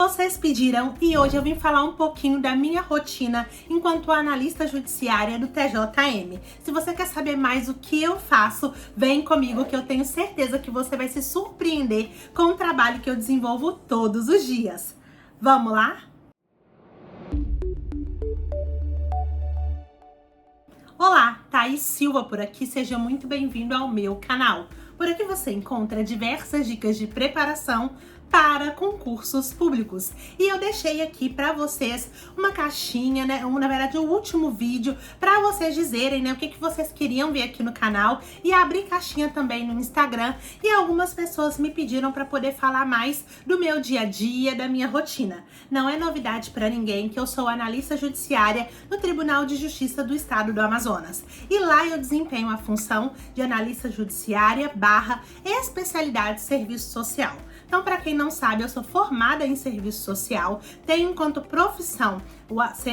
Vocês pediram e hoje eu vim falar um pouquinho da minha rotina enquanto analista judiciária do TJM. Se você quer saber mais o que eu faço, vem comigo que eu tenho certeza que você vai se surpreender com o trabalho que eu desenvolvo todos os dias. Vamos lá? Olá, Thaís Silva por aqui, seja muito bem-vindo ao meu canal. Por aqui você encontra diversas dicas de preparação para concursos públicos. E eu deixei aqui para vocês uma caixinha, na verdade o último vídeo, para vocês dizerem, o que vocês queriam ver aqui no canal, e abri caixinha também no Instagram, e algumas pessoas me pediram para poder falar mais do meu dia a dia, da minha rotina. Não é novidade para ninguém que eu sou analista judiciária no Tribunal de Justiça do Estado do Amazonas. E lá eu desempenho a função de analista judiciária / especialidade de serviço social. Então, para quem não sabe, eu sou formada em serviço social, tenho enquanto profissão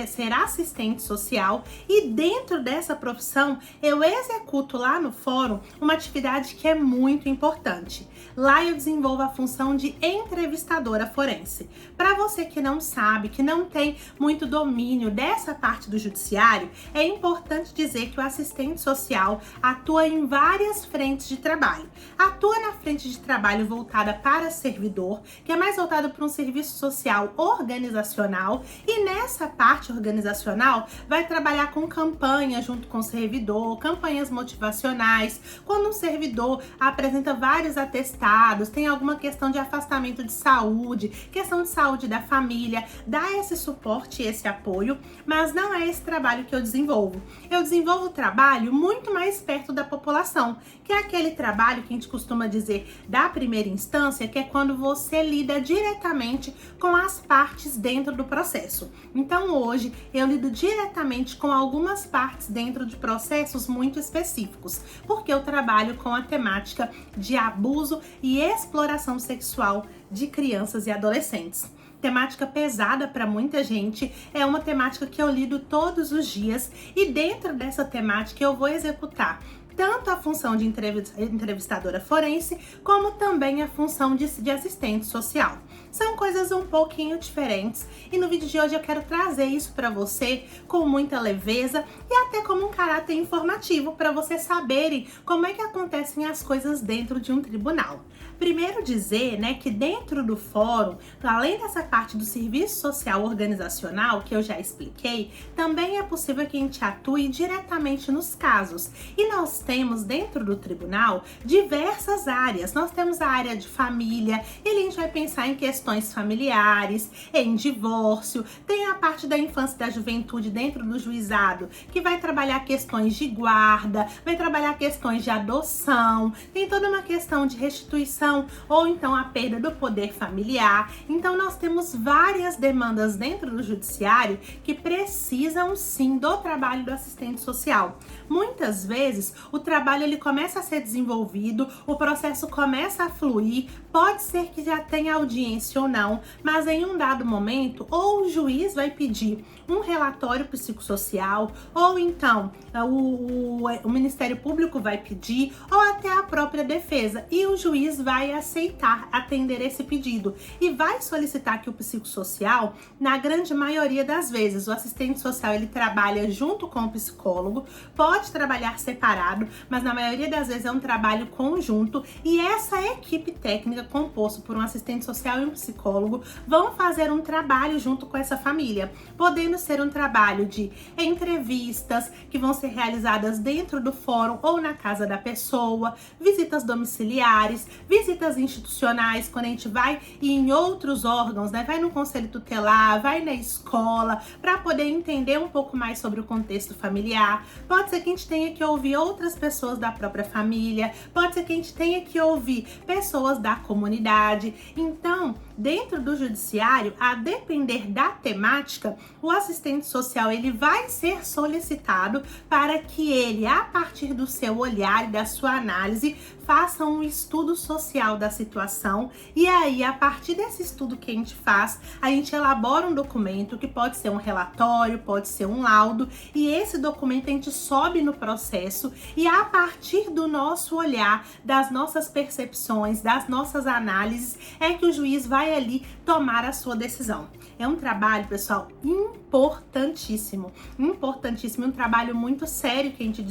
ser assistente social, e dentro dessa profissão eu executo lá no fórum uma atividade que é muito importante. Lá eu desenvolvo a função de entrevistadora forense. Para você que não sabe, que não tem muito domínio dessa parte do judiciário, é importante dizer que o assistente social atua em várias frentes de trabalho. Atua na frente de trabalho voltada para servidor, que é mais voltado para um serviço social organizacional, e nessa parte organizacional vai trabalhar com campanha junto com o servidor, campanhas motivacionais, quando um servidor apresenta vários atestados, tem alguma questão de afastamento de saúde, questão de saúde da família, dá esse suporte e esse apoio, mas não é esse trabalho que eu desenvolvo. Eu desenvolvo o trabalho muito mais perto da população, que é aquele trabalho que a gente costuma dizer da primeira instância, que é quando você lida diretamente com as partes dentro do processo. Então hoje eu lido diretamente com algumas partes dentro de processos muito específicos, porque eu trabalho com a temática de abuso e exploração sexual de crianças e adolescentes. Temática pesada para muita gente, é uma temática que eu lido todos os dias, e dentro dessa temática eu vou executar tanto a função de entrevistadora forense, como também a função de assistente social. São coisas um pouquinho diferentes, e no vídeo de hoje eu quero trazer isso para você com muita leveza e até como um caráter informativo para vocês saberem como é que acontecem as coisas dentro de um tribunal. Primeiro dizer, que dentro do fórum, além dessa parte do serviço social organizacional que eu já expliquei, também é possível que a gente atue diretamente nos casos. E nós temos dentro do tribunal diversas áreas. Nós temos a área de família, e ali a gente vai pensar em questões familiares, em divórcio, tem a parte da infância e da juventude dentro do juizado, que vai trabalhar questões de guarda, vai trabalhar questões de adoção, tem toda uma questão de restituição ou então a perda do poder familiar. Então nós temos várias demandas dentro do judiciário que precisam sim do trabalho do assistente social. Muitas vezes o trabalho ele começa a ser desenvolvido, o processo começa a fluir, pode ser que já tenha audiência ou não, mas em um dado momento ou o juiz vai pedir um relatório psicossocial, ou então o Ministério Público vai pedir, ou até a própria defesa, e o juiz vai aceitar atender esse pedido e vai solicitar que o psicossocial, na grande maioria das vezes, o assistente social ele trabalha junto com o psicólogo, pode trabalhar separado, mas na maioria das vezes é um trabalho conjunto, e essa equipe técnica composta por um assistente social e um psicólogo vão fazer um trabalho junto com essa família, podendo ser um trabalho de entrevistas que vão ser realizadas dentro do fórum ou na casa da pessoa, visitas domiciliares, visitas institucionais, quando a gente vai em outros órgãos, vai no conselho tutelar, vai na escola, para poder entender um pouco mais sobre o contexto familiar. Pode ser que a gente tenha que ouvir outras pessoas da própria família, pode ser que a gente tenha que ouvir pessoas da comunidade. Então, dentro do judiciário, a depender da temática, o assistente social ele vai ser solicitado para que ele, a partir do seu olhar e da sua análise, faça um estudo social da situação, e aí, a partir desse estudo que a gente faz, a gente elabora um documento que pode ser um relatório, pode ser um laudo, e esse documento a gente sobe no processo, e a partir do nosso olhar, das nossas percepções, das nossas análises, é que o juiz vai vai ali tomar a sua decisão. É um trabalho, pessoal, importantíssimo, um trabalho muito sério que a gente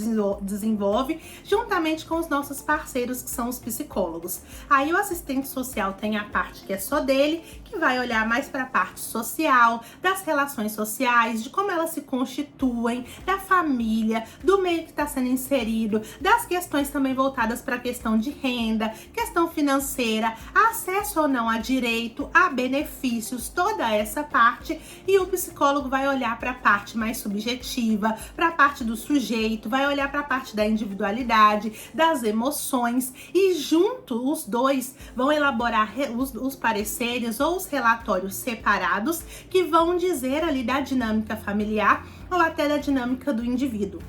desenvolve juntamente com os nossos parceiros, que são os psicólogos. Aí o assistente social tem a parte que é só dele, que vai olhar mais para a parte social, das relações sociais, de como elas se constituem, da família, do meio que está sendo inserido, das questões também voltadas para a questão de renda, questão financeira, acesso ou não a direito, a benefícios, toda essa parte. E o psicólogo vai olhar para a parte mais subjetiva, para a parte do sujeito, vai olhar para a parte da individualidade, das emoções, e junto os dois vão elaborar os pareceres ou os relatórios separados que vão dizer ali da dinâmica familiar ou até da dinâmica do indivíduo.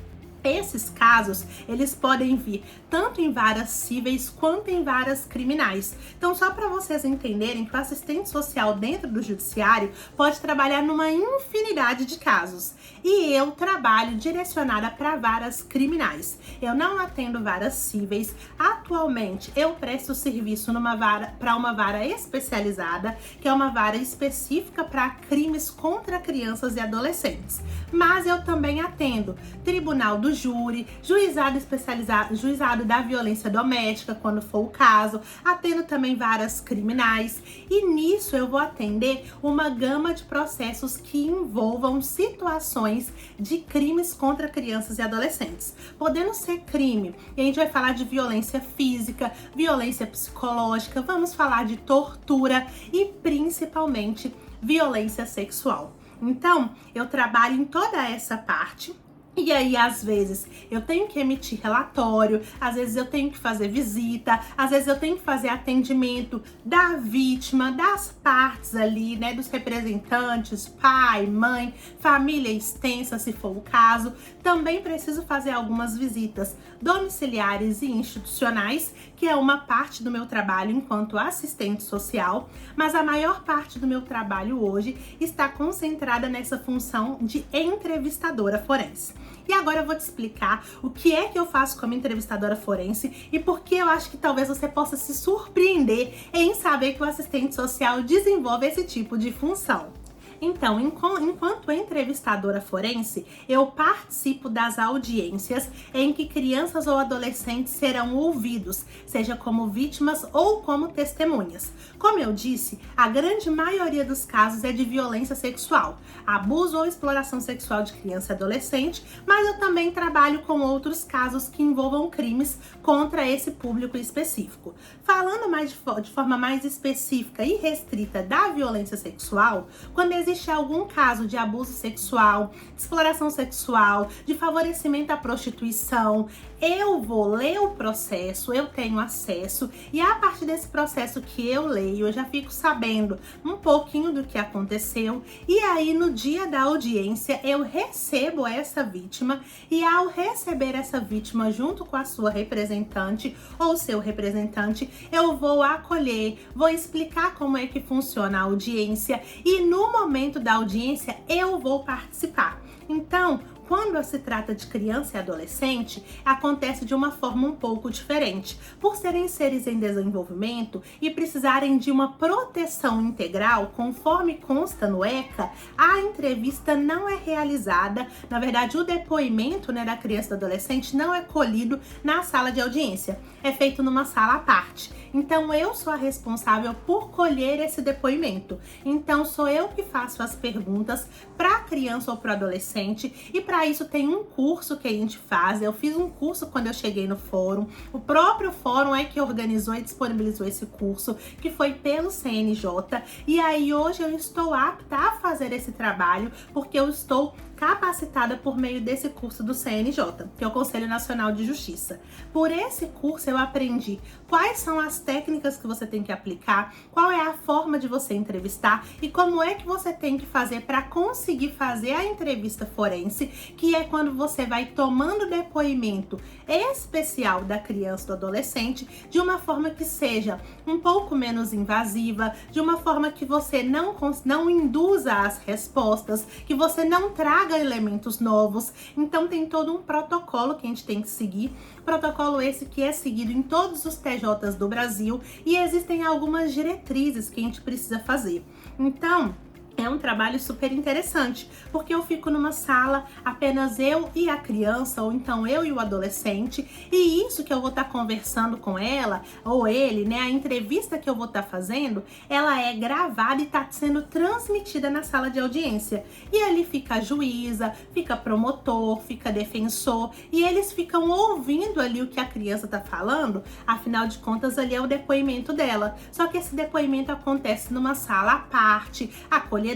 Esses casos, eles podem vir tanto em varas cíveis quanto em varas criminais. Então, só para vocês entenderem que o assistente social dentro do judiciário pode trabalhar numa infinidade de casos. E eu trabalho direcionada para varas criminais. Eu não atendo varas cíveis. Atualmente, eu presto serviço para uma vara especializada, que é uma vara específica para crimes contra crianças e adolescentes. Mas eu também atendo tribunal do júri, juizado especializado, juizado da violência doméstica, quando for o caso, atendo também varas criminais, e nisso eu vou atender uma gama de processos que envolvam situações de crimes contra crianças e adolescentes, podendo ser crime, e a gente vai falar de violência física, violência psicológica, vamos falar de tortura e principalmente violência sexual. Então, eu trabalho em toda essa parte. E aí, às vezes, eu tenho que emitir relatório, às vezes eu tenho que fazer visita, às vezes eu tenho que fazer atendimento da vítima, das partes ali, né, dos representantes, pai, mãe, família extensa, se for o caso. Também preciso fazer algumas visitas domiciliares e institucionais, que é uma parte do meu trabalho enquanto assistente social, mas a maior parte do meu trabalho hoje está concentrada nessa função de entrevistadora forense. E agora eu vou te explicar o que é que eu faço como entrevistadora forense e por que eu acho que talvez você possa se surpreender em saber que o assistente social desenvolve esse tipo de função. Então, enquanto entrevistadora forense, eu participo das audiências em que crianças ou adolescentes serão ouvidos, seja como vítimas ou como testemunhas. Como eu disse, a grande maioria dos casos é de violência sexual, abuso ou exploração sexual de criança e adolescente, mas eu também trabalho com outros casos que envolvam crimes contra esse público específico. Falando de forma mais específica e restrita da violência sexual, quando existe algum caso de abuso sexual, de exploração sexual, de favorecimento à prostituição, eu vou ler o processo, eu tenho acesso, e a partir desse processo que eu leio, eu já fico sabendo um pouquinho do que aconteceu, e aí no dia da audiência eu recebo essa vítima, e ao receber essa vítima junto com a sua representante ou seu representante, eu vou acolher, vou explicar como é que funciona a audiência, e no momento da audiência eu vou participar. Então, quando se trata de criança e adolescente, acontece de uma forma um pouco diferente. Por serem seres em desenvolvimento e precisarem de uma proteção integral, conforme consta no ECA, a entrevista não é realizada, na verdade o depoimento, né, da criança e do adolescente não é colhido na sala de audiência, é feito numa sala à parte. Então eu sou a responsável por colher esse depoimento. Então sou eu que faço as perguntas para a criança ou para o adolescente, e para isso tem um curso que a gente faz. Eu fiz um curso quando eu cheguei no fórum. O próprio fórum é que organizou e disponibilizou esse curso, que foi pelo CNJ. E aí hoje eu estou apta a fazer esse trabalho porque eu estou capacitada por meio desse curso do CNJ, que é o Conselho Nacional de Justiça. Por esse curso eu aprendi quais são as técnicas que você tem que aplicar, qual é a forma de você entrevistar e como é que você tem que fazer para conseguir fazer a entrevista forense, que é quando você vai tomando depoimento especial da criança ou do adolescente de uma forma que seja um pouco menos invasiva, de uma forma que você não induza as respostas, que você não traga traga elementos novos. Então tem todo um protocolo que a gente tem que seguir, protocolo esse que é seguido em todos os TJs do Brasil, e existem algumas diretrizes que a gente precisa fazer. Então, é um trabalho super interessante, porque eu fico numa sala, apenas eu e a criança, ou então eu e o adolescente, e isso que eu vou estar conversando com ela, ou ele, né, a entrevista que eu vou estar fazendo, ela é gravada e está sendo transmitida na sala de audiência. E ali fica a juíza, fica promotor, fica defensor, e eles ficam ouvindo ali o que a criança está falando, afinal de contas ali é o depoimento dela. Só que esse depoimento acontece numa sala à parte, acolhedora,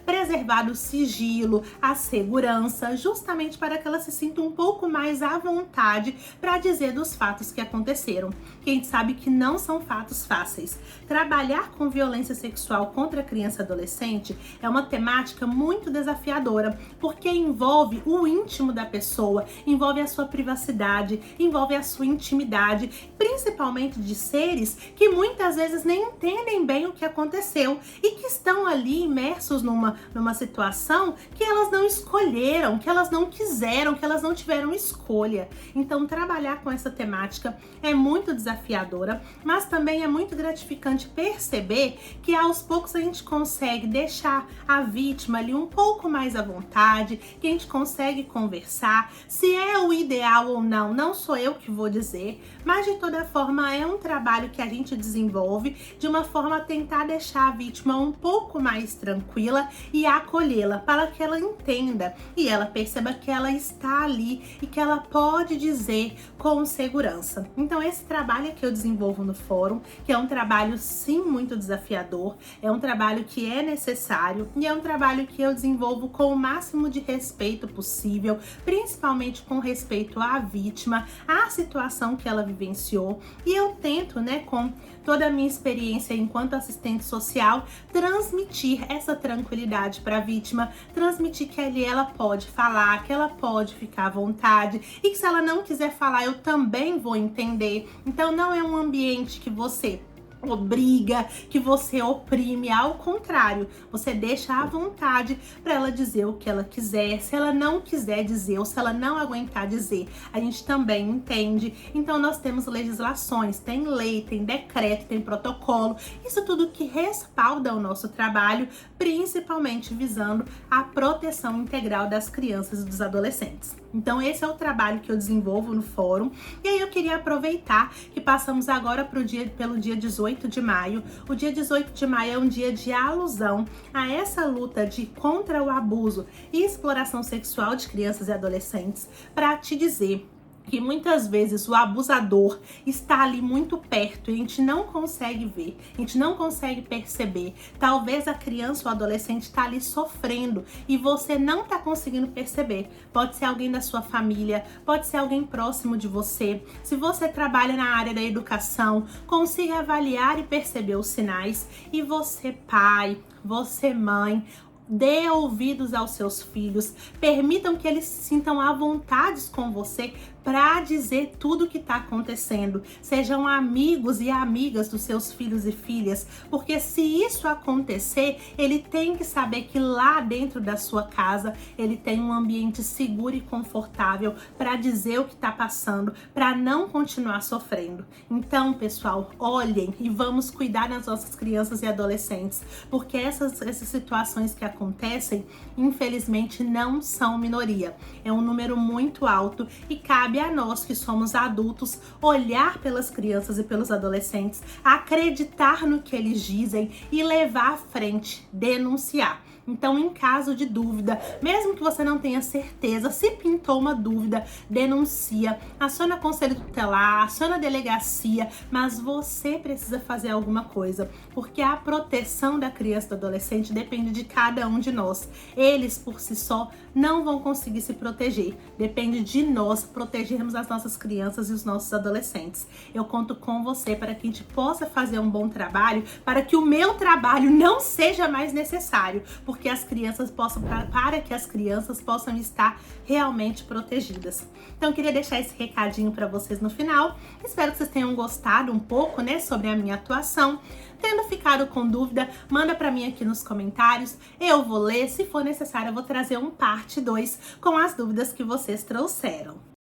preservado o sigilo, a segurança, justamente para que ela se sinta um pouco mais à vontade para dizer dos fatos que aconteceram. Que a gente sabe que não são fatos fáceis. Trabalhar com violência sexual contra criança e adolescente é uma temática muito desafiadora, porque envolve o íntimo da pessoa, envolve a sua privacidade, envolve a sua intimidade, principalmente de seres que muitas vezes nem entendem bem o que aconteceu e que estão ali imersos numa situação que elas não escolheram, que elas não quiseram, que elas não tiveram escolha. Então, trabalhar com essa temática é muito desafiadora, mas também é muito gratificante perceber que aos poucos a gente consegue deixar a vítima ali um pouco mais à vontade, que a gente consegue conversar. Se é o ideal ou não, não sou eu que vou dizer, mas de toda forma é um trabalho que a gente desenvolve de uma forma a tentar deixar a vítima um pouco mais tranquila e acolhê-la para que ela entenda e ela perceba que ela está ali e que ela pode dizer com segurança. Então esse trabalho que eu desenvolvo no fórum, que é um trabalho sim muito desafiador, é um trabalho que é necessário e é um trabalho que eu desenvolvo com o máximo de respeito possível, principalmente com respeito à vítima, à situação que ela vivenciou, e eu tento, né, com toda a minha experiência enquanto assistente social, transmitir essa tranquilidade para a vítima, transmitir que ali ela pode falar, que ela pode ficar à vontade e que se ela não quiser falar, eu também vou entender. Então não é um ambiente que você obriga, que você oprime, ao contrário, você deixa à vontade para ela dizer o que ela quiser. Se ela não quiser dizer ou se ela não aguentar dizer, a gente também entende. Então nós temos legislações, tem lei, tem decreto, tem protocolo, isso tudo que respalda o nosso trabalho, principalmente visando a proteção integral das crianças e dos adolescentes. Então esse é o trabalho que eu desenvolvo no fórum. E aí eu queria aproveitar que passamos agora pelo dia 18 de maio. O dia 18 de maio é um dia de alusão a essa luta contra o abuso e exploração sexual de crianças e adolescentes, para te dizer que muitas vezes o abusador está ali muito perto e a gente não consegue ver, a gente não consegue perceber. Talvez a criança ou adolescente está ali sofrendo e você não está conseguindo perceber. Pode ser alguém da sua família, pode ser alguém próximo de você. Se você trabalha na área da educação, consiga avaliar e perceber os sinais. E você, pai, você, mãe, dê ouvidos aos seus filhos, permitam que eles se sintam à vontade com você para dizer tudo o que está acontecendo. Sejam amigos e amigas dos seus filhos e filhas, porque se isso acontecer, ele tem que saber que lá dentro da sua casa ele tem um ambiente seguro e confortável para dizer o que está passando, para não continuar sofrendo. Então, pessoal, olhem e vamos cuidar das nossas crianças e adolescentes, porque essas situações que acontecem, infelizmente, não são minoria. É um número muito alto e cabe a nós que somos adultos olhar pelas crianças e pelos adolescentes, acreditar no que eles dizem e levar à frente, denunciar. Então, em caso de dúvida, mesmo que você não tenha certeza, se pintou uma dúvida, denuncia, aciona conselho tutelar, aciona a delegacia, mas você precisa fazer alguma coisa, porque a proteção da criança e do adolescente depende de cada um de nós. Eles, por si só, não vão conseguir se proteger. Depende de nós protegermos as nossas crianças e os nossos adolescentes. Eu conto com você para que a gente possa fazer um bom trabalho, para que o meu trabalho não seja mais necessário, porque as crianças possam, para que as crianças possam estar realmente protegidas. Então, eu queria deixar esse recadinho para vocês no final. Espero que vocês tenham gostado um pouco, né, sobre a minha atuação. Tendo ficado com dúvida, manda para mim aqui nos comentários. Eu vou ler, se for necessário, eu vou trazer um parte 2 com as dúvidas que vocês trouxeram.